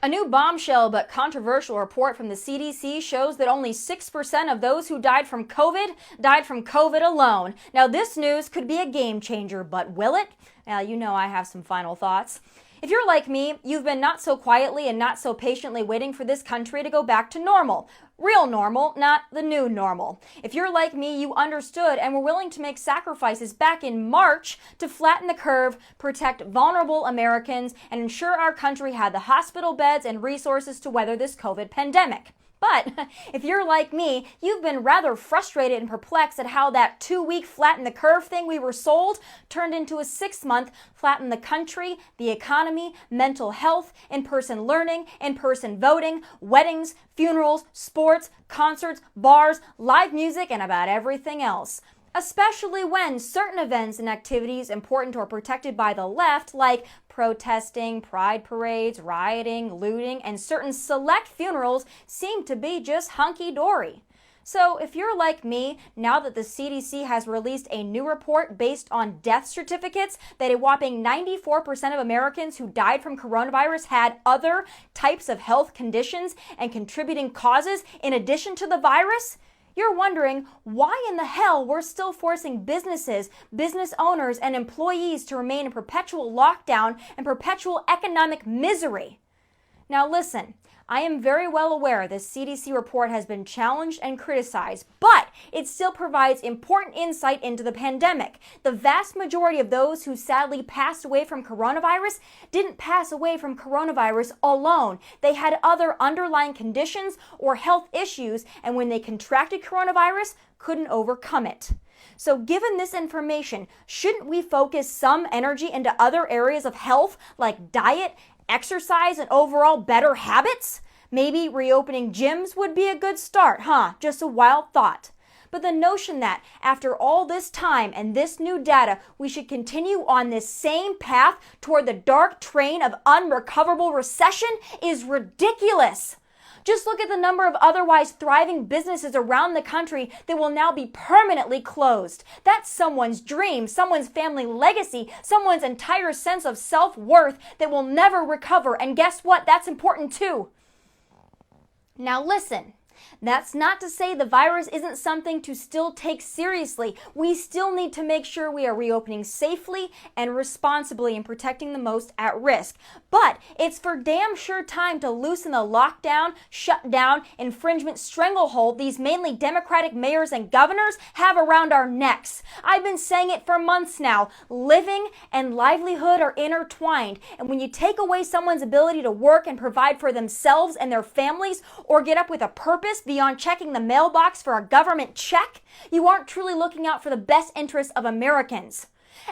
A new bombshell but controversial report from the CDC shows that only 6% of those who died from COVID alone. Now, this news could be a game changer, but will it? Now, you know I have some final thoughts. If you're like me, you've been not so quietly and not so patiently waiting for this country to go back to normal. Real normal, not the new normal. If you're like me, you understood and were willing to make sacrifices back in March to flatten the curve, protect vulnerable Americans, and ensure our country had the hospital beds and resources to weather this COVID pandemic. But if you're like me, you've been rather frustrated and perplexed at how that 2-week flatten the curve thing we were sold turned into a 6-month flatten the country, the economy, mental health, in-person learning, in-person voting, weddings, funerals, sports, concerts, bars, live music, and about everything else. Especially when certain events and activities important or protected by the left, like protesting, pride parades, rioting, looting, and certain select funerals, seem to be just hunky-dory. So if you're like me, now that the CDC has released a new report based on death certificates that a whopping 94% of Americans who died from coronavirus had other types of health conditions and contributing causes in addition to the virus, you're wondering why in the hell we're still forcing businesses, business owners, and employees to remain in perpetual lockdown and perpetual economic misery. Now listen, I am very well aware this CDC report has been challenged and criticized, but it still provides important insight into the pandemic. The vast majority of those who sadly passed away from coronavirus didn't pass away from coronavirus alone. They had other underlying conditions or health issues, and when they contracted coronavirus, couldn't overcome it. So given this information, shouldn't we focus some energy into other areas of health like diet, exercise, and overall better habits? Maybe reopening gyms would be a good start, huh? Just a wild thought. But the notion that after all this time and this new data, we should continue on this same path toward the dark train of unrecoverable recession is ridiculous. Just look at the number of otherwise thriving businesses around the country that will now be permanently closed. That's someone's dream, someone's family legacy, someone's entire sense of self-worth that will never recover. And guess what? That's important too. Now listen. That's not to say the virus isn't something to still take seriously. We still need to make sure we are reopening safely and responsibly and protecting the most at risk. But it's for damn sure time to loosen the lockdown, shutdown, infringement stranglehold these mainly Democratic mayors and governors have around our necks. I've been saying it for months now. Living and livelihood are intertwined. And when you take away someone's ability to work and provide for themselves and their families or get up with a purpose beyond checking the mailbox for a government check, you aren't truly looking out for the best interests of Americans.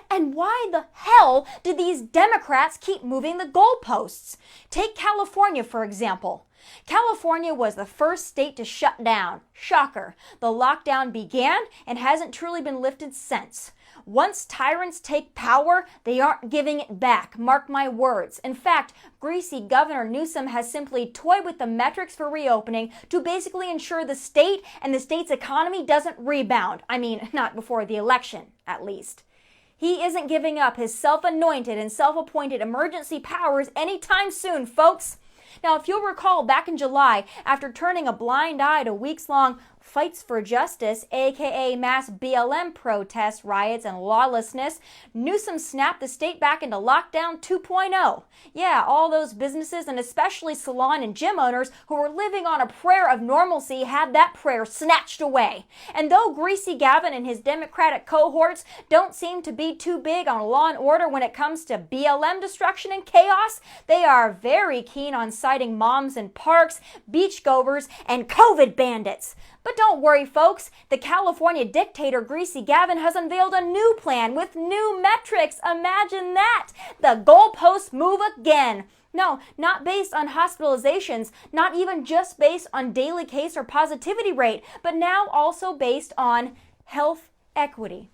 And why the hell do these Democrats keep moving the goalposts? Take California, for example. California was the first state to shut down. Shocker. The lockdown began and hasn't truly been lifted since. Once tyrants take power, they aren't giving it back. Mark my words. In fact, greasy Governor Newsom has simply toyed with the metrics for reopening to basically ensure the state and the state's economy doesn't rebound. I mean, not before the election, at least. He isn't giving up his self-anointed and self-appointed emergency powers anytime soon, folks. Now, if you'll recall, back in July, after turning a blind eye to weeks-long fights for justice, aka mass BLM protests, riots, and lawlessness, Newsom snapped the state back into lockdown 2.0. Yeah, all those businesses and especially salon and gym owners who were living on a prayer of normalcy had that prayer snatched away. And though Greasy Gavin and his Democratic cohorts don't seem to be too big on law and order when it comes to BLM destruction and chaos, they are very keen on citing moms in parks, beachgoers, and COVID bandits. But don't worry, folks. The California dictator Greasy Gavin has unveiled a new plan with new metrics. Imagine that. The goalposts move again. No, not based on hospitalizations, not even just based on daily case or positivity rate, but now also based on health equity.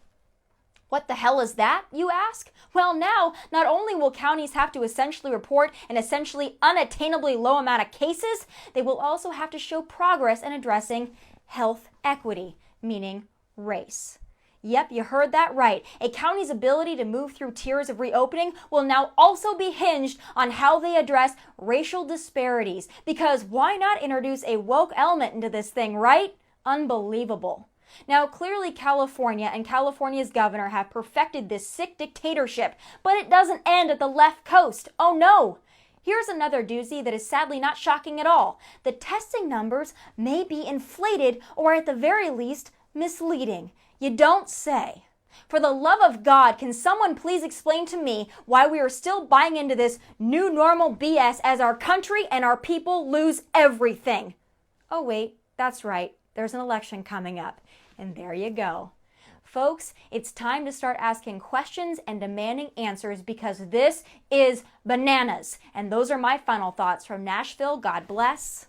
What the hell is that, you ask? Well, now, not only will counties have to essentially report an essentially unattainably low amount of cases, they will also have to show progress in addressing health equity, meaning race. Yep, you heard that right. A county's ability to move through tiers of reopening will now also be hinged on how they address racial disparities. Because why not introduce a woke element into this thing, right? Unbelievable. Now, clearly California and California's governor have perfected this sick dictatorship, but it doesn't end at the left coast. Oh no! Here's another doozy that is sadly not shocking at all. The testing numbers may be inflated or at the very least misleading. You don't say. For the love of God, can someone please explain to me why we are still buying into this new normal BS as our country and our people lose everything? Oh wait, that's right. There's an election coming up. And there you go. Folks, it's time to start asking questions and demanding answers because this is bananas. And those are my final thoughts from Nashville. God bless.